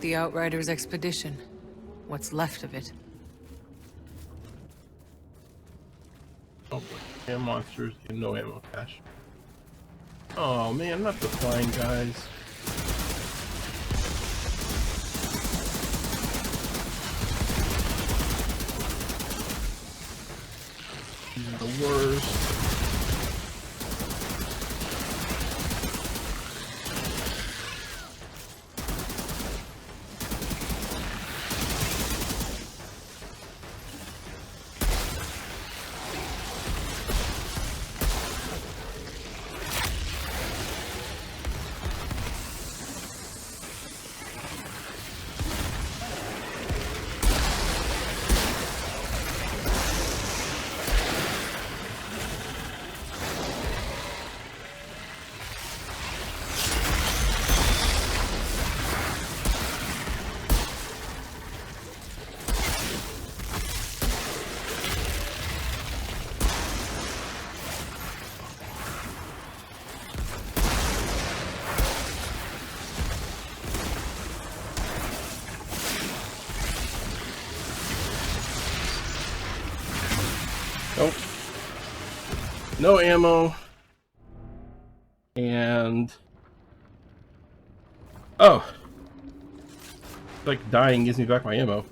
the Outriders expedition. What's left of it. Oh boy, and monsters and no ammo cache. Oh man, not the flying guys. These are the worst. Nope. No ammo. And... oh. Like dying gives me back my ammo.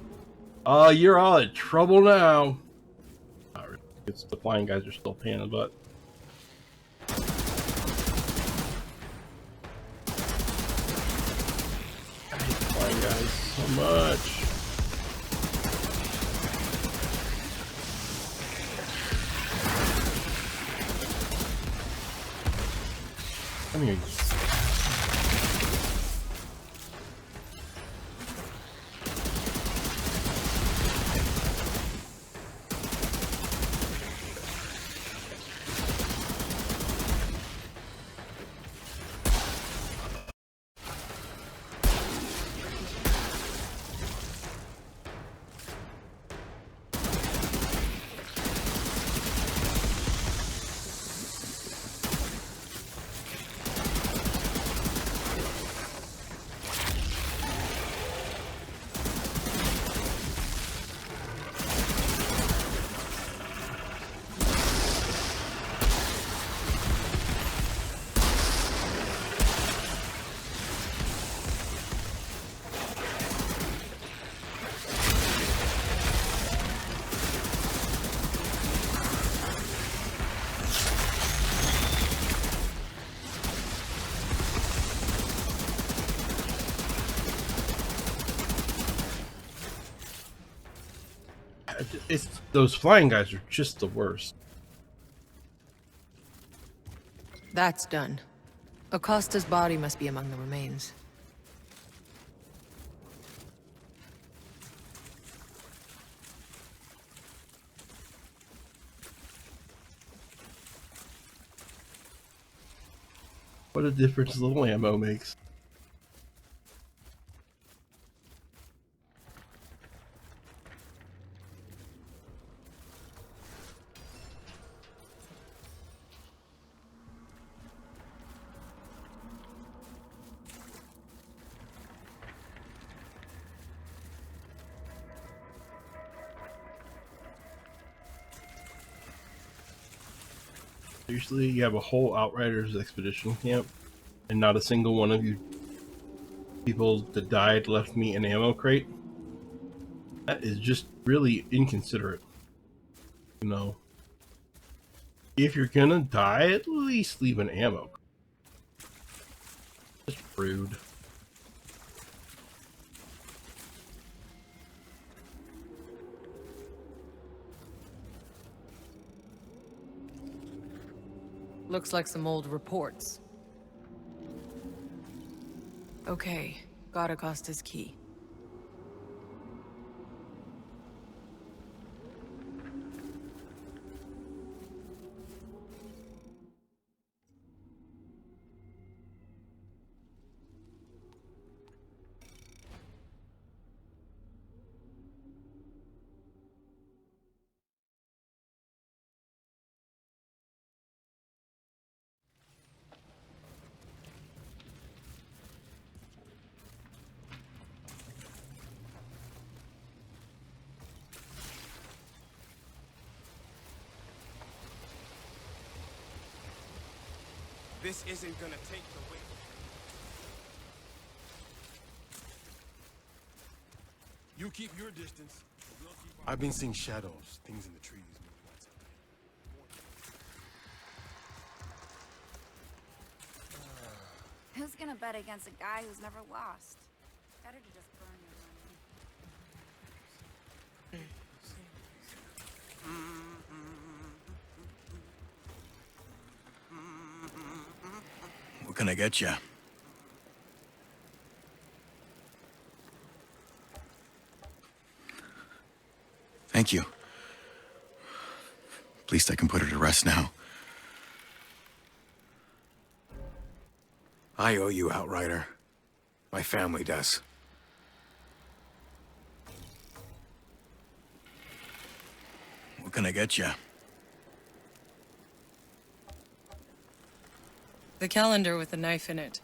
You're all in trouble now. Not really. It's the flying guys are still a pain in the butt. I hate the flying guys so much. Come here. It's those flying guys are just the worst. That's done. Acosta's body must be among the remains. What a difference a little ammo makes. Usually you have a whole Outriders expedition camp, and not a single one of you people that died left me an ammo crate. That is just really inconsiderate. You know, if you're gonna die, at least leave an ammo crate. Just rude. Looks like some old reports. Okay, got Acosta's key. This isn't gonna take the weight. You keep your distance. We'll keep our... I've been seeing shadows, things in the trees. Who's gonna bet against a guy who's never lost? Better to just burn your money. What can I get you? Thank you. At least I can put her to rest now. I owe you, Outrider. My family does. What can I get you? The calendar with the knife in it.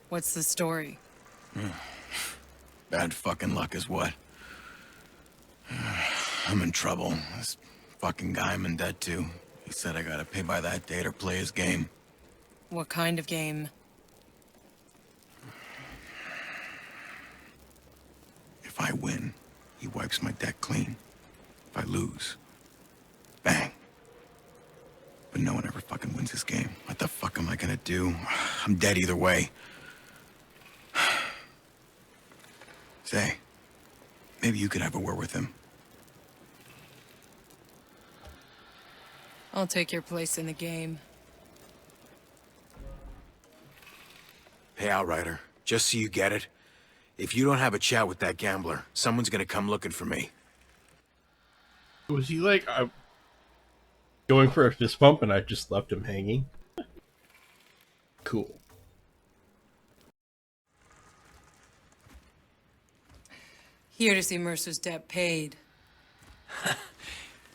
What's the story? Bad fucking luck is what? I'm in trouble. This fucking guy I'm in debt to. He said I gotta pay by that date or play his game. What kind of game? If I win, he wipes my debt clean. If I lose, bang. But no one ever fucking wins this game. What the fuck am I gonna do? I'm dead either way. Say, maybe you could have a word with him. I'll take your place in the game. Hey, Outrider, just so you get it, if you don't have a chat with that gambler, someone's gonna come looking for me. Was he like going for a fist bump and I just left him hanging? Cool. Here to see Mercer's debt paid.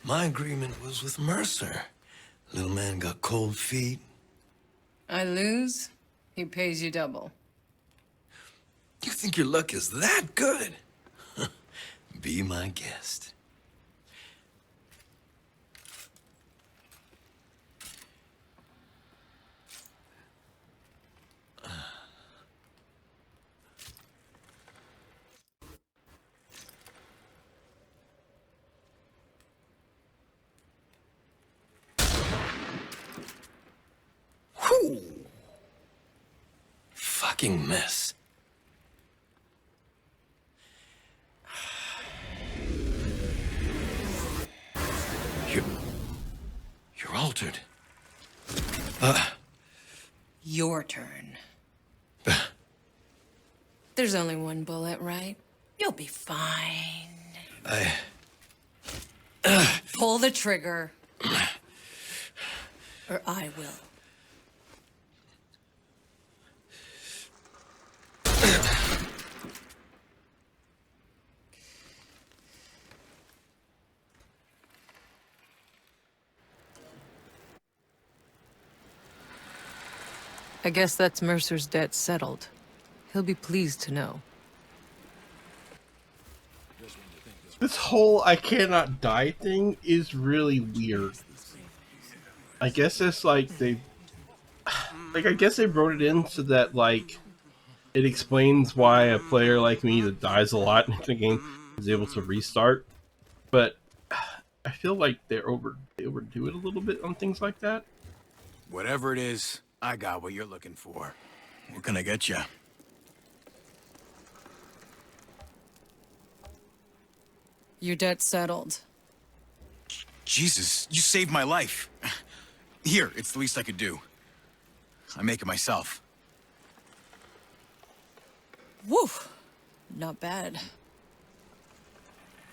My agreement was with Mercer. Little man got cold feet. I lose, he pays you double. You think your luck is that good? Be my guest. Whew. Fucking mess. You're altered. Your turn. There's only one bullet, right? You'll be fine. Pull the trigger. Or I will. I guess that's Mercer's debt settled. He'll be pleased to know. This whole I cannot die thing is really weird. I guess it's like I guess they wrote it in so that like it explains why a player like me that dies a lot in the game is able to restart. But I feel like they overdo it a little bit on things like that. Whatever it is, I got what you're looking for. What can I get you? Your debt's settled. Jesus, you saved my life. Here, it's the least I could do. I make it myself. Woo! Not bad.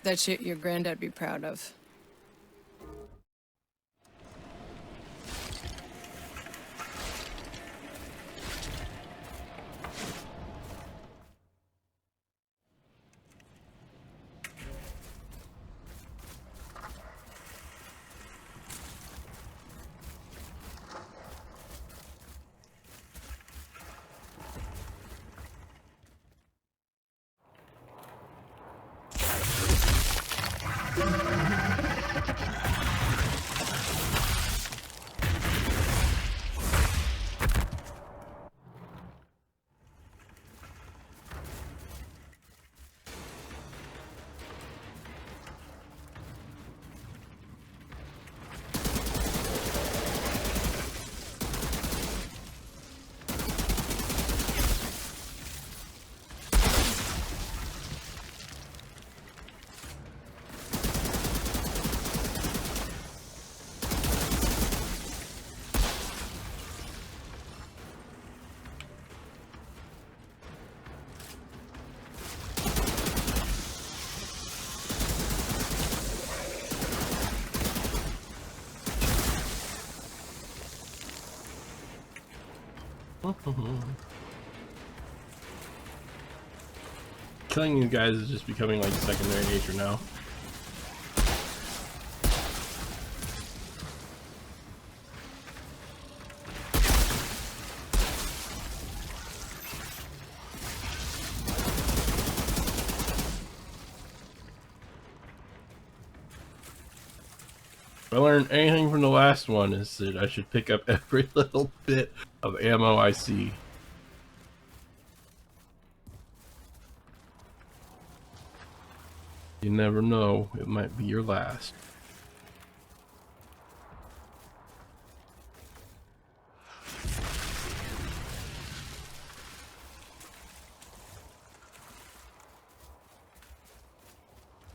That shit your granddad'd be proud of. Killing you guys is just becoming like secondary nature now. If I learned anything from the last one, is that I should pick up every little bit of ammo I see. You never know, it might be your last.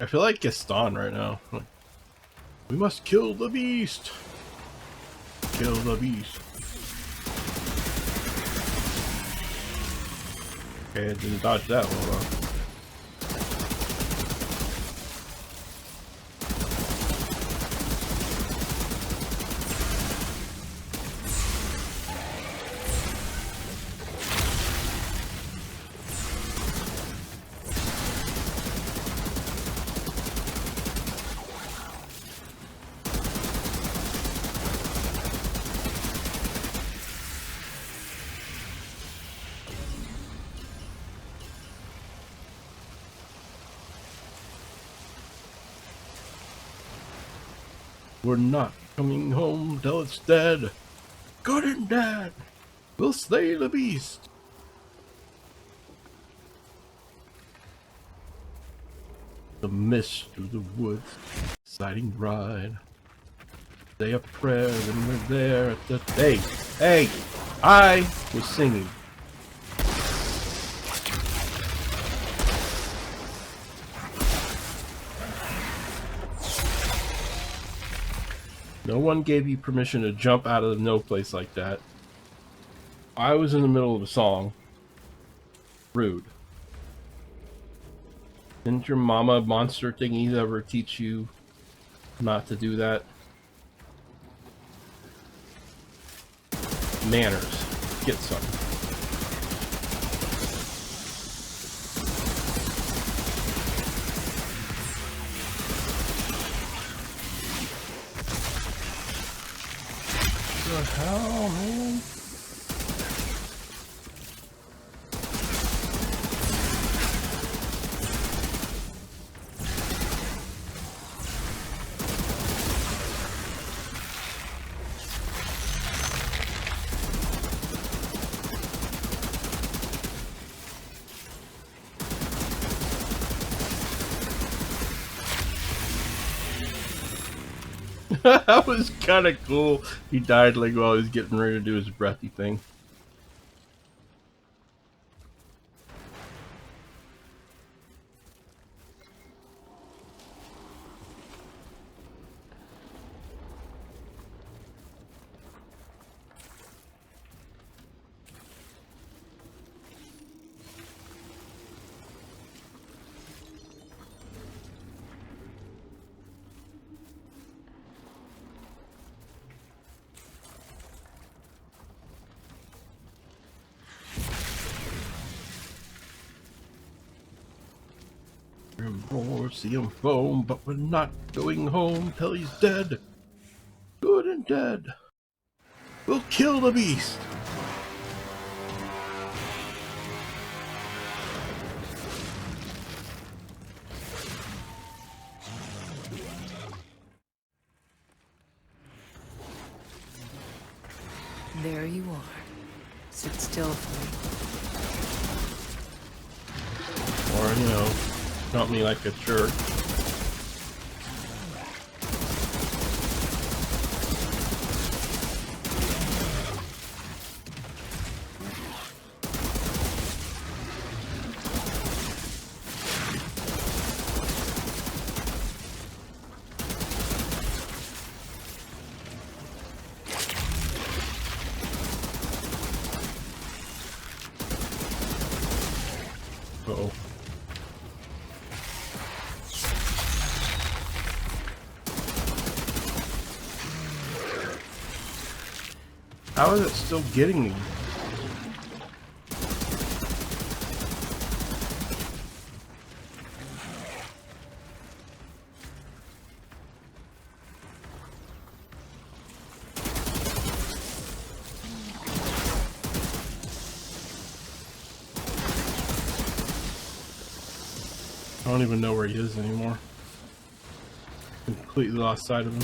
I feel like Gaston right now. We must kill the beast! Kill the beast. Okay, I didn't dodge that one well. We're not coming home till it's dead. Good and dead. We'll slay the beast. The mist through the woods, exciting ride. Say a prayer and we're there at the... Hey! I was singing. No one gave you permission to jump out of no place like that. I was in the middle of a song. Rude. Didn't your mama monster thingies ever teach you not to do that? Manners. Get some. What the hell, man? That was kind of cool. He died like while he was getting ready to do his breathy thing. Roar, see him foam, but we're not going home till he's dead. Good and dead. We'll kill the beast. There you are. Sit still for me. Or, you know, not me like a jerk. Uh-oh. How is it still getting me? I don't even know where he is anymore. Completely lost sight of him.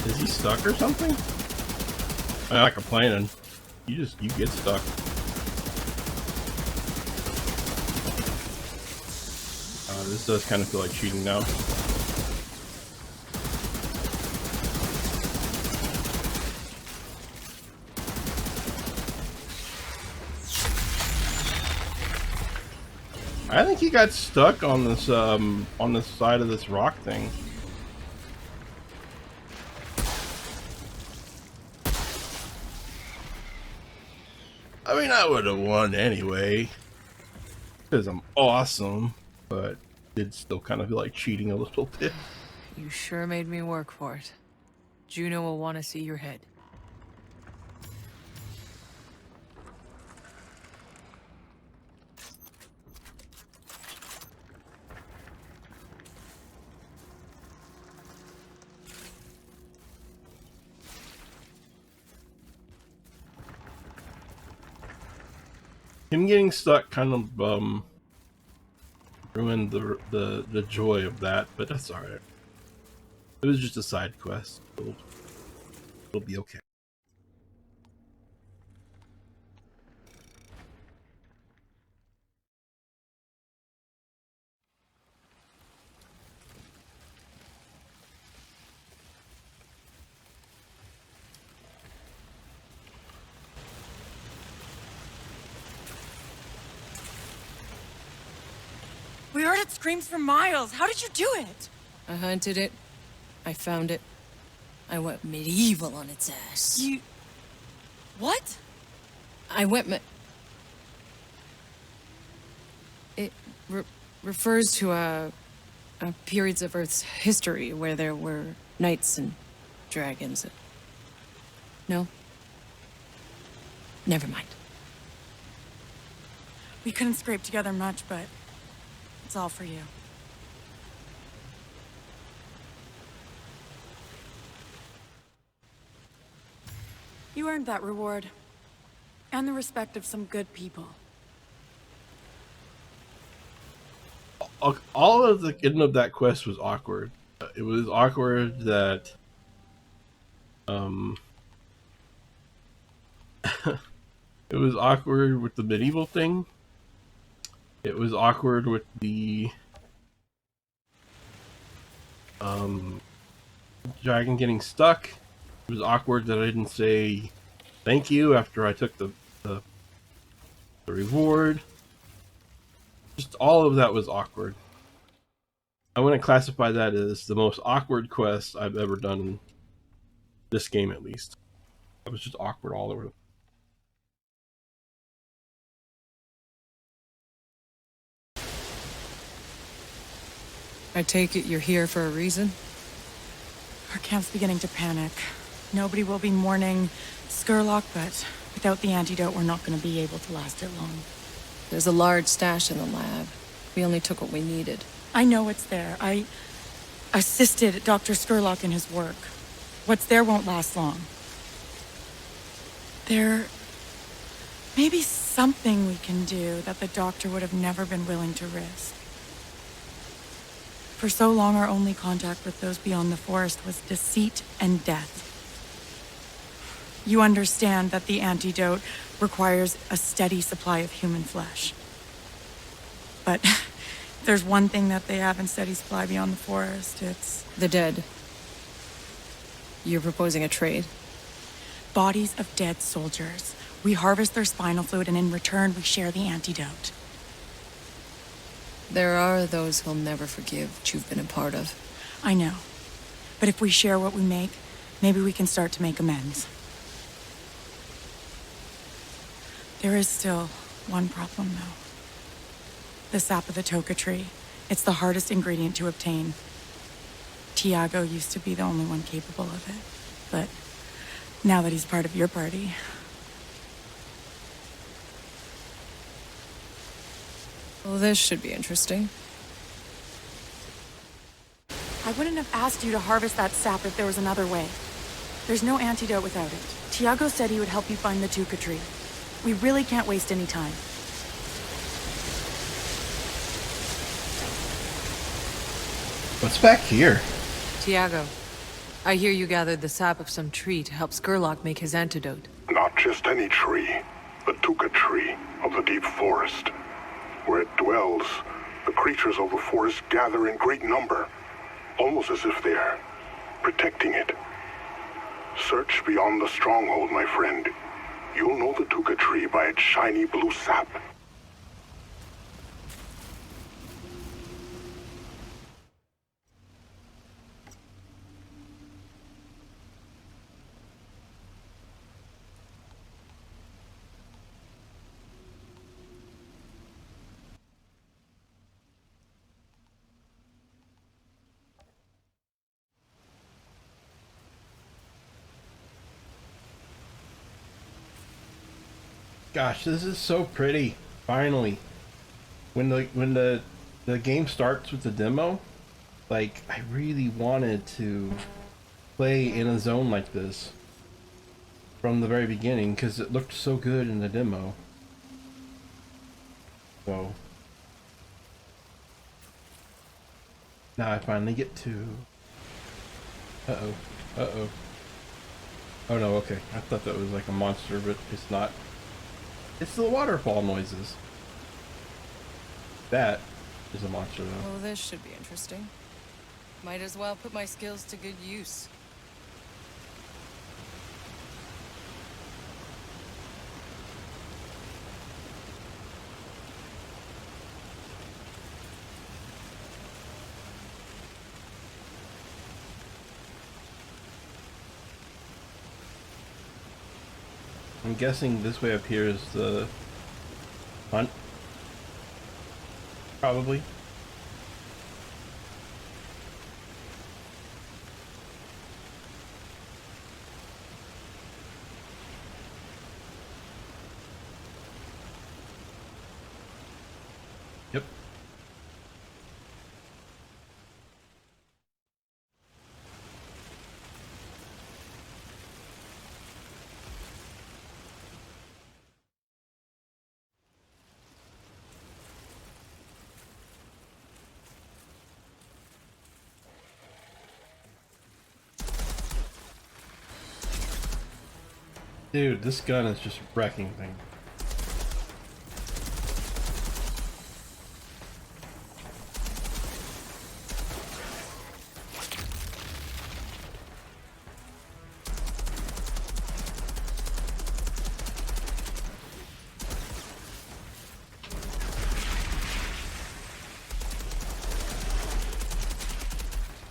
Is he stuck or something? I'm not complaining. You get stuck. This does kind of feel like cheating now. I think he got stuck on this side of this rock thing. I mean, I would have won anyway, because I'm awesome, but did still kind of feel like cheating a little bit. You sure made me work for it. Juno will want to see your head. Him getting stuck kind of ruined the joy of that, but that's alright. It was just a side quest. It'll be okay. We heard it screams for miles. How did you do it? I hunted it. I found it. I went medieval on its ass. You... What? I went It refers to periods of Earth's history where there were knights and dragons. No? Never mind. We couldn't scrape together much, but it's all for you. You earned that reward. And the respect of some good people. All of the end of that quest was awkward. It was awkward that it was awkward with the medieval thing. It was awkward with the dragon getting stuck. It was awkward that I didn't say thank you after I took the reward. Just all of that was awkward. I wouldn't classify that as the most awkward quest I've ever done in this game, at least. It was just awkward all over. I take it you're here for a reason? Our camp's beginning to panic. Nobody will be mourning Skurlock, but without the antidote, we're not going to be able to last it long. There's a large stash in the lab. We only took what we needed. I know it's there. I assisted Dr. Skurlock in his work. What's there won't last long. There may be something we can do that the doctor would have never been willing to risk. For so long, our only contact with those beyond the forest was deceit and death. You understand that the antidote requires a steady supply of human flesh. But there's one thing that they have in steady supply beyond the forest, it's... The dead. You're proposing a trade? Bodies of dead soldiers. We harvest their spinal fluid, and in return, we share the antidote. There are those who'll never forgive what you've been a part of. I know. But if we share what we make, maybe we can start to make amends. There is still one problem, though. The sap of the toka tree. It's the hardest ingredient to obtain. Tiago used to be the only one capable of it. But now that he's part of your party... Well, this should be interesting. I wouldn't have asked you to harvest that sap if there was another way. There's no antidote without it. Tiago said he would help you find the Tuca tree. We really can't waste any time. What's back here? Tiago, I hear you gathered the sap of some tree to help Skurlock make his antidote. Not just any tree. The Tuca tree of the deep forest. Where it dwells, the creatures of the forest gather in great number, almost as if they're protecting it. Search beyond the stronghold, my friend. You'll know the Tuca tree by its shiny blue sap. Gosh, this is so pretty. Finally, when the game starts with the demo, like I really wanted to play in a zone like this from the very beginning because it looked so good in the demo. So now I finally get to. Uh-oh. Uh-oh. Oh no, okay. I thought that was like a monster, but it's not. It's the waterfall noises. That is a monster though. Well, this should be interesting. Might as well put my skills to good use. I'm guessing this way up here is the hunt. Probably. Yep. Dude, this gun is just wrecking things.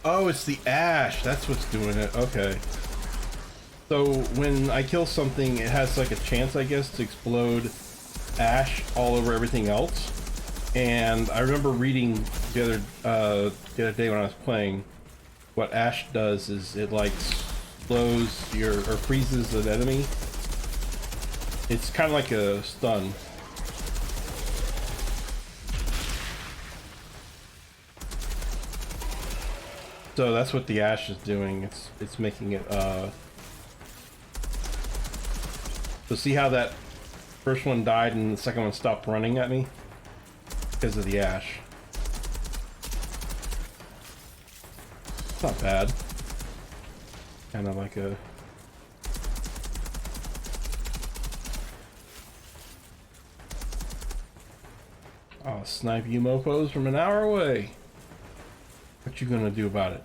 Oh, it's the ash. That's what's doing it. Okay. So when I kill something, it has like a chance, I guess, to explode ash all over everything else. And I remember reading the other day when I was playing, what ash does is it like slows or freezes an enemy. It's kind of like a stun. So that's what the ash is doing. It's making it So see how that first one died and the second one stopped running at me? Because of the ash. It's not bad. Kind of like a... I'll snipe you mofos from an hour away. What you gonna do about it?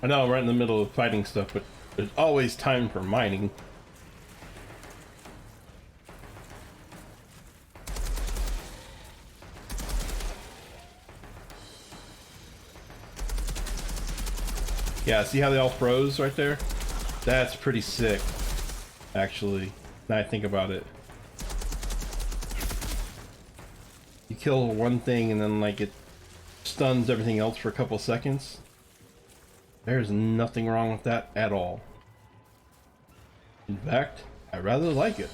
I know I'm right in the middle of fighting stuff, but there's always time for mining. Yeah, see how they all froze right there? That's pretty sick, actually, now I think about it. You kill one thing and then like it stuns everything else for a couple seconds. There's nothing wrong with that at all. In fact, I rather like it.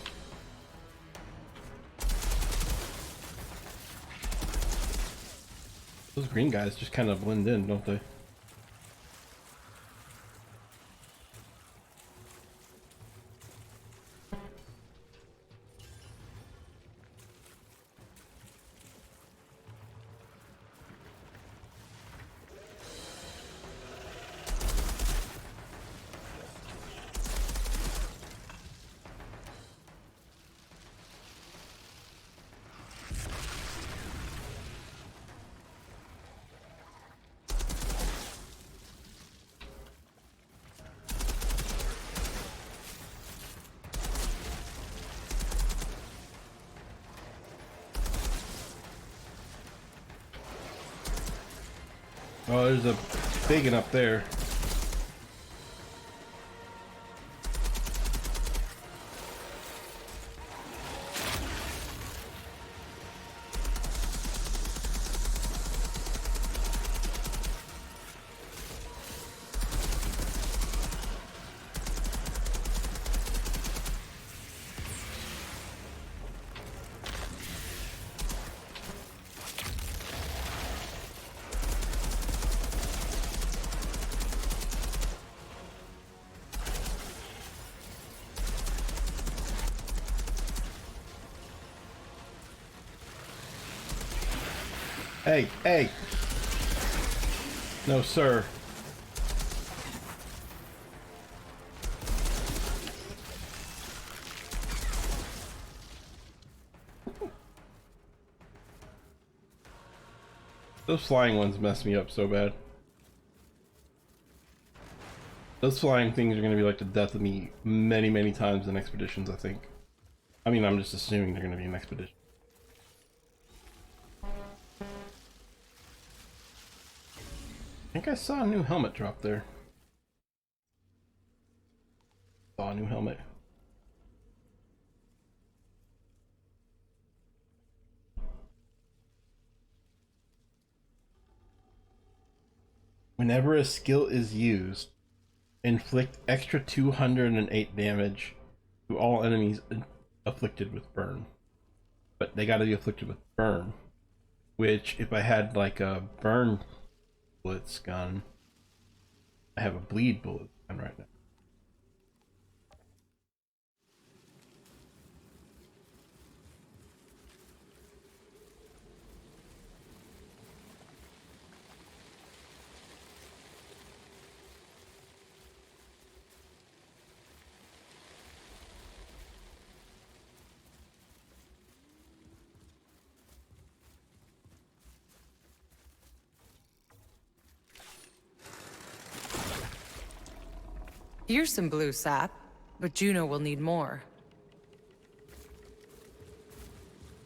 Those green guys just kind of blend in, don't they? Oh, there's a big one up there. Hey, hey! No, sir. Those flying ones mess me up so bad. Those flying things are going to be like the death of me many, many times in expeditions, I think. I mean, I'm just assuming they're going to be an expedition. I think I saw a new helmet drop there. Saw a new helmet. Whenever a skill is used, inflict extra 208 damage to all enemies afflicted with burn. But they gotta be afflicted with burn. Which, if I had like a burn bullets gun, I have a bleed bullet gun right now. Here's some blue sap, but Juno will need more.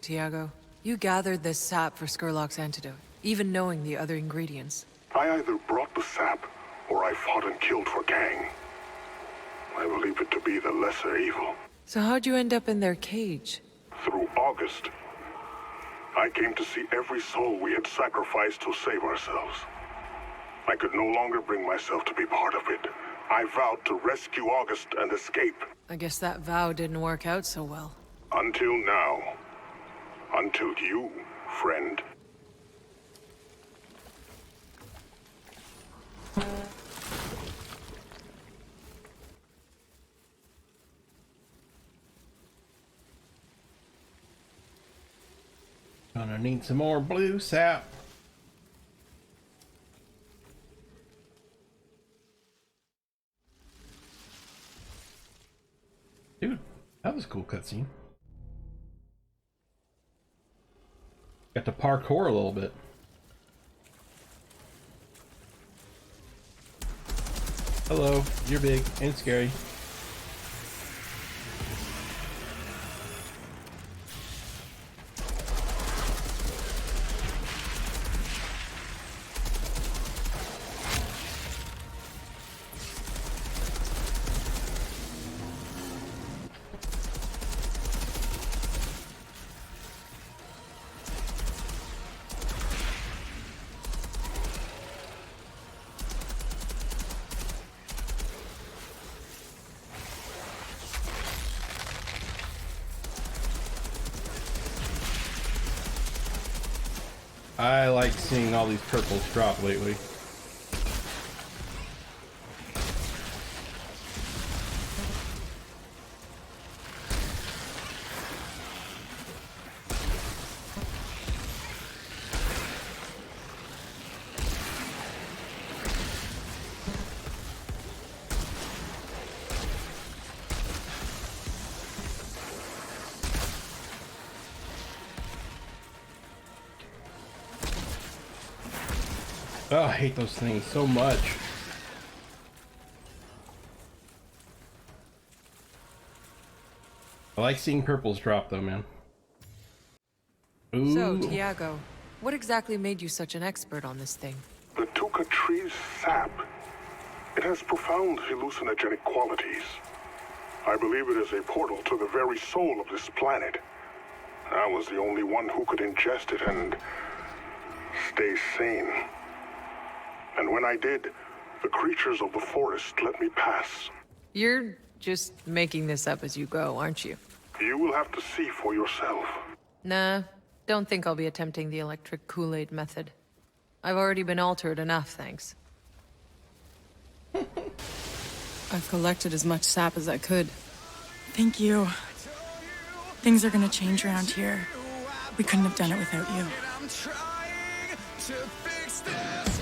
Tiago, you gathered this sap for Skurlock's antidote, even knowing the other ingredients. I either brought the sap, or I fought and killed for Kang. I believe it to be the lesser evil. So how'd you end up in their cage? Through August, I came to see every soul we had sacrificed to save ourselves. I could no longer bring myself to be part of it. I vowed to rescue August and escape. I guess that vow didn't work out so well. Until now. Until you, friend. Gonna need some more blue sap. Dude, that was a cool cutscene. Got to parkour a little bit. Hello, you're big and scary. I like seeing all these purples drop lately. Oh, I hate those things so much. I like seeing purples drop though, man. Ooh. So, Tiago, what exactly made you such an expert on this thing? The Tuca tree's sap. It has profound hallucinogenic qualities. I believe it is a portal to the very soul of this planet. I was the only one who could ingest it and stay sane. And when I did, the creatures of the forest let me pass. You're just making this up as you go, aren't you? You will have to see for yourself. Nah, don't think I'll be attempting the electric Kool-Aid method. I've already been altered enough, thanks. I've collected as much sap as I could. Thank you. Things are gonna change around here. We couldn't have done it without you. I'm trying to fix this.